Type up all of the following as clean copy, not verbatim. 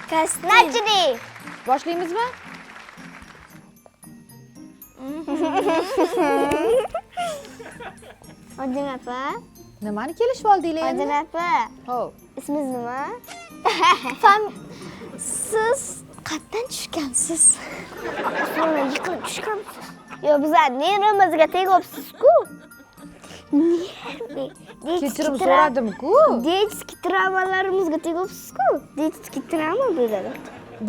Kostyum. Nachili. Boshlaymizmi? Odin opa. Nimani kelishib oldinglar endi? Odin opa. Hop. Ismingiz nima? Siz qayerdan tushgansiz? Sonra yiqilib tushgansiz. Yo, bizlar nervimizga tegibsiz-ku. Kechirim so'radim-ku. Detskiy travmalarimizga tegibsiz-ku. Detskiy travma bo'ladi.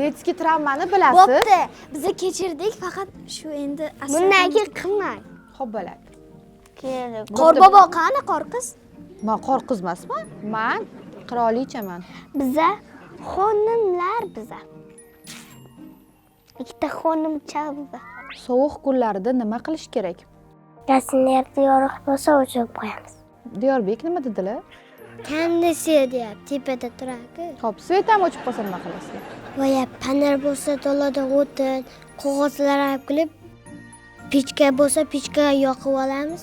Detskiy travmani bilasiz? Bo'pti. Biz kechirdik, faqat shu endi Bundan keyin qilmang. Xo'p bo'ladi. Keling. Qorbobo qani, qorqiz? Men qor qiz emasman. Men qirolichaman. Biza xonimlar biza. Ikkita xonimcha biza. Sovuq kunlarida nima qilish kerak? Gazinlarda yorug' bo'lsa o'chirib qo'yamiz. Diyorbek nima dedilar? Kondisiya deyapti, tepada turadi. Xo'p, svet ham o'chib qolsa nima qilasizlar? Voya panar bo'lsa daladan o'tin, qog'ozlar olib kelib, pechka bo'lsa pechkaga yoqib olamiz.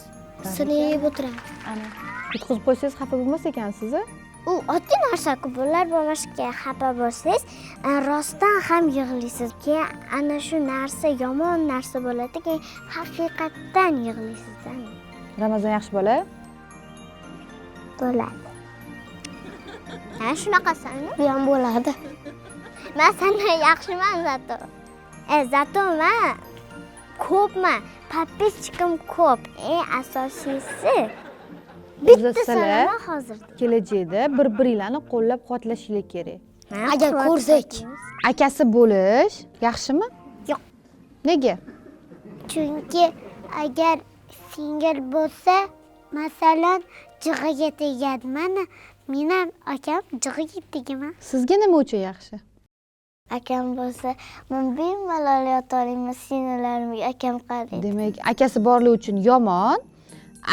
Sinib o'tiramiz. Ana, yutqizib qo'ysangiz xafa bo'lmas ekansiz-a? U oddiy narsa-ku, bular bo'lmashga xafa bo'lsangiz, rostdan ham yig'laysiz. Keyin ana shu narsa yomon narsa bo'ladi, keyin haqiqatdan yig'laysiz. Ramazon yaxshi bola? Bo'ladi. Ha, shunaqasini? Bu ham bo'ladi. Men sendan yaxshiman zato. Zato men ko'pman. Подписчикim ko'p. Eng asosiysi bitta salaman hozir. Kelajakda bir-biringlarni qo'llab-quvvatlashinglar kerak. Agar ko'rsak, Akasi bo'lish yaxshimi? Yo'q. Nega? chunki agar singil bo'lsa, masalan, jig'iga tegadi. Men ham akam jig'iga tegaman. Sizga nima uchun yaxshi? Akam bo'lsa, men bemalol yota olaman, sinalarimga akam qaraydi. Demak, akasi borligi uchun yomon,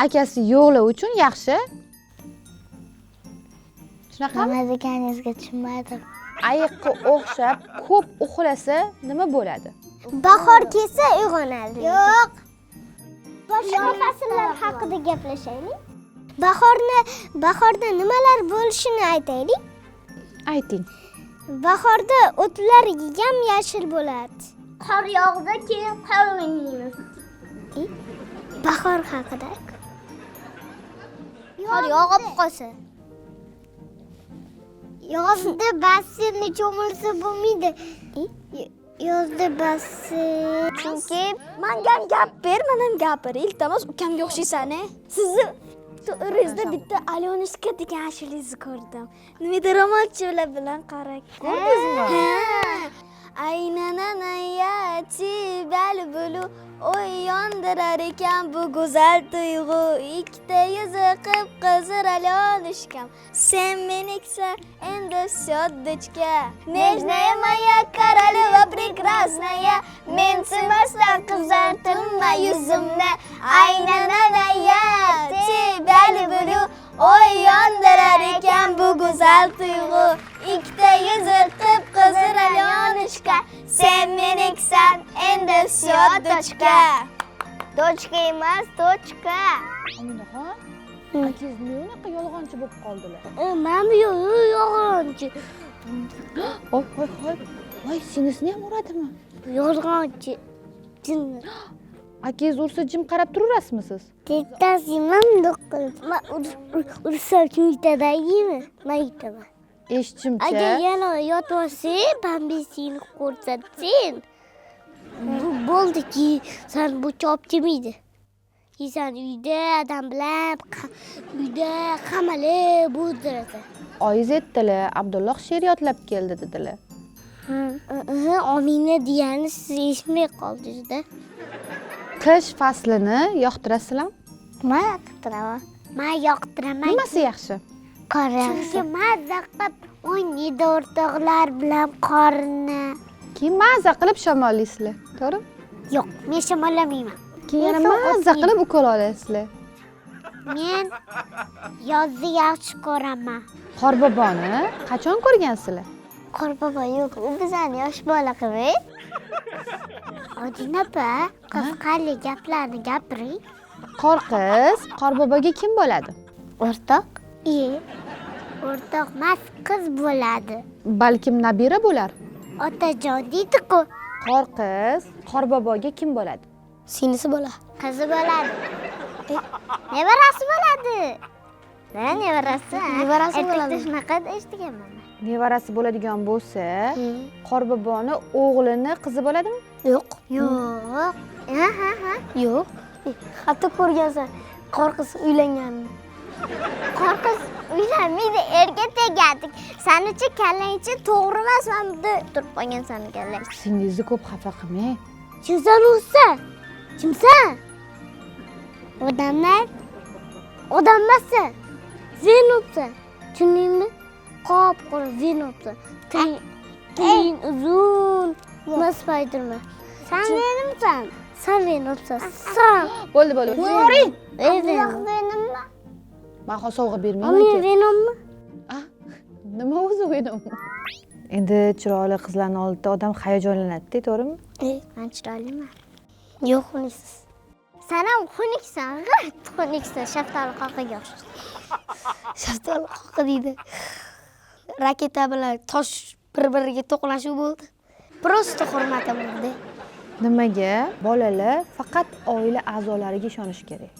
akasi yo'qligi uchun yaxshi. Shunaqami? Nima deganingizga tushunmadim. Ayiqqa o'xshab ko'p uxlasa nima bo'ladi? Bahor kelsa uyg'onadi. Yo'q. Boshqa fasllar haqida gaplashaylik. Bahorda nimalar bo'lishini aytaylik. Ayting. Bahorda o'tlar yam-yashil bo'ladi. Qor yog'di, keyin qor o'ynaymiz. Bahor haqida. Qor yog'ib qolsa. Yozda basseynni cho'milsa bo'lmaydi. Yozda basseyn. Chunki menga gap ber, men ham gapir. Iltimos, ukamga o'xshaysan-a? Sizni to'g'rizda bitta Alyonishka degan ashulangizni ko'rdim. Nimadir romanchilar bilan qarang. Ko'rdingizmi? Aynananayati balbulu oy yondirar ekan bu go'zal tuyg'u. Ikkita yuzi qip-qizil Alyonishkam. Sen meniksan endi shoddichka. Nejnaya moya королева прекрасная. Men simasdan qizartirma yuzimni. Aynananayati balbulu oy yondirar ekan bu go'zal tuyg'u. Ikkita yuzi qip-qizil Alyonishka. Sen meniksan endi shoddichka. Dochka emas, tochka. Ominaxon, akangiz nima unaqa yolg'onchi bo'lib qoldilar? Mana yolg'onchi. Voy, voy, voy. Voy, sinisini ham uradimi? Yolg'onchi. Jinni. Akangiz ursa jim qarab turaverasizmi siz? Tettasimam do'qilib. Men ursam uytadagimi? Men aytaman. Eshitchimcha. Agar yana yotib olsang, bambisini ko'rsatsang, bo'ldiki, sen bu chop demaydi. Sen uyda adam bilan uyda qamalib o'tirasan. Oyiz aytdilar, Abdulloh she'r yodlab keldi dedilar. Omina degani siz eshitmay qoldingiz-da. Qish faslini yoqtirasizlarmi? Men yoqtiraman. Men yoqtiraman. Nimasi yaxshi? Qor yaxshi. Chunki mazza qilib o'ynaydi o'rtoqlar bilan qorni. Keyin mazza qilib shamollaysizlar, to'g'rimi? Yo'q, men shamollamayman. Keyin yana mazza qilib ukol olasizlar. Men yozni yaxshi ko'raman. Qorboboni qachon ko'rgansizlar? Qorbobo yo'q, u bizani yosh bola qilib. Odina opa, qiziqarli gaplarni gapiring. Qorqiz, qorboboga kim bo'ladi? O'rtoq? O'rtoq emas, qiz bo'ladi. balkim nabira bo'lar. Otajon deydi-ku. Qor qiz qorboboga kim bo'ladi? Singlisi bola. Qizi bo'ladi. Nevarasi bo'ladi. Nevarasi. Nevarasi bo'ladi. Shunaqa eshitganman. Nevarasi bo'ladigan bo'lsa, qorboboni o'g'lini qizi bo'ladimi? Yo'q. Yo'q. Ha. Yo'q. Hatto ko'rgansan, qor qiz uylanganini. Qor qiz uylanmaydi, erga tegadi. Sanichi kallangchi to'g'ri emas, men bunda turib qolgan sani kallang. Singizni ko'p xafa qilmang. Kimsan o'zi? Kimsan? Odamlar odammasin. Zenobsan. Tushundingmi? Qop-qora Zenobsan. Tiling uzun. Mas Spiderman. Sen Venomsan. Sen Venomsan. Sen. Bo'ldi. To'g'ri. Venommi? Men hozir sovg'a bermayman. Men Venommi? Nima o'zi Venom? Endi chiroyli qizlarning oldida odam hayajonlanadi, to'g'rimi? Men chiroyliman. Yo'q, xunuksiz. Sen ham xunuksan, g'at xunuksan, shaftoli qoqiga o'xshaysan. Shaftoli qoqi deydi. Raketa bilan tosh bir-biriga to'qnashuv bo'ldi. Prosta hurmatim bo'ldi. Nimaga? Bolalar faqat oila a'zolariga ishonish kerak.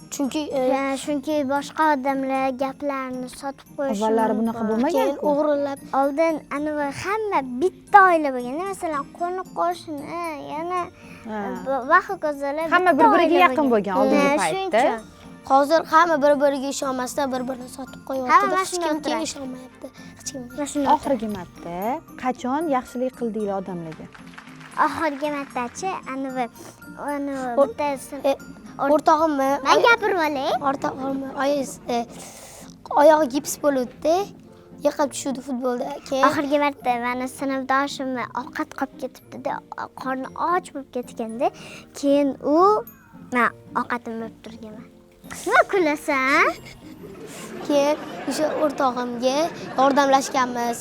Chunki boshqa odamlar gaplarini sotib qo'yishi. Avvallari bunaqa bo'lmagan. keyin o'g'irlab Oldin anavi hamma bitta oila bo'lganda, masalan, qo'ni-qo'shni, yana va hokazolar. Hamma bir-biriga yaqin bo'lgan oldingi paytda. hozir hamma bir-biriga ishonmasdan bir-birini sotib qo'yapti. Hamma Hech shunday kimga o'tiradi. ishonmayapti. Hech kimga. Oxirgi marta qachon yaxshilik qildinglar odamlarga? Oxirgi martachi anavi bittasi O'rtog'immi? men gapirib olay. O'rtog'immi? Oyog'i gips bo'libdi. Yiqilib tushdi futbolda. Keyin Oxirgi marta meni sinfdoshimni ovqat qolib ketibdi-da, qorni och bo'lib ketganda, keyin u men ovqatimni yeb turganman. Nima kulasan? keyin o'sha o'rtog'imga yordamlashganmiz.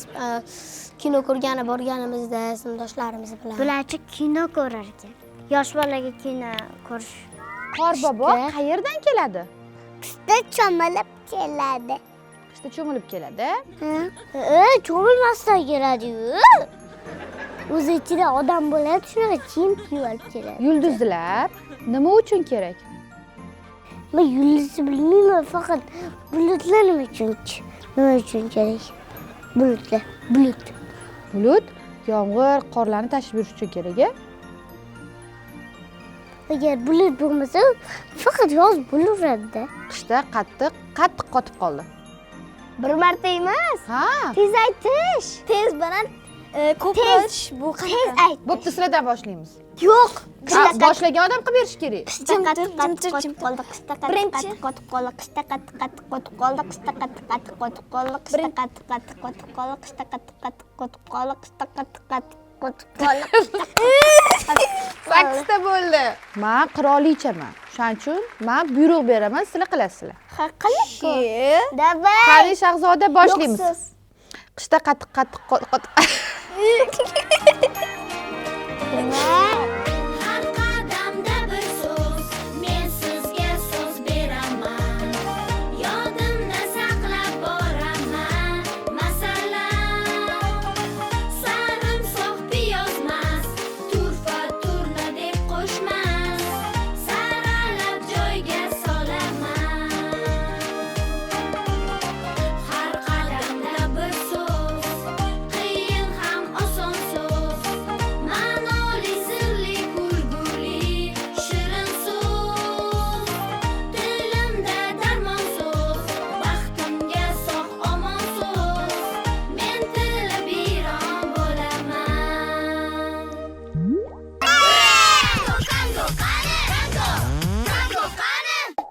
Kino ko'rgani borganimizda sinfdoshlarimiz bilan. Bularchi kino ko'rar ekan. Yosh bolaga kino ko'rish. Qorbobo qayerdan keladi? Qishda cho'milib keladi. Qishda cho'milib keladi. Cho'milmasdan keladi-yu. O'zi ichida odam bo'ladi, shunaqa kiyim kiyib olib keladi. Yulduzlar nima uchun kerak? Men yulduzni bilmayman, faqat bulutlar nima uchun kerak? Bulut. Bulut yomg'ir, qorlarni tashib yurish uchun kerak-a? Agar bulut bo'lmasa, faqat yoz bo'laveradi-da. Qishda qattiq qotib qoldi. Bir marta emas. Ha, Tez aytish. Tez bilan ko'paytish bu Tez ayt. bo'pti, sizlardan boshlaymiz. Yo'q. Boshlangan odam qilib berish kerak. Qishda qattiq qoldi, qishda qattiq qotib qoldi, qishda qattiq qotib qoldi, qishda qattiq qotib qoldi, qishda qattiq qotib qoldi, qishda qattiq qotib qoldi, qishda qattiq qotib qoldi. 8 ta bo'ldi. Men qirolichaman. Shuning uchun men buyruq beraman, sizlar qilasizlar. Ha, qayerga? Davay. Qani shahzoda boshlaymiz. Qishda qattiq Nima?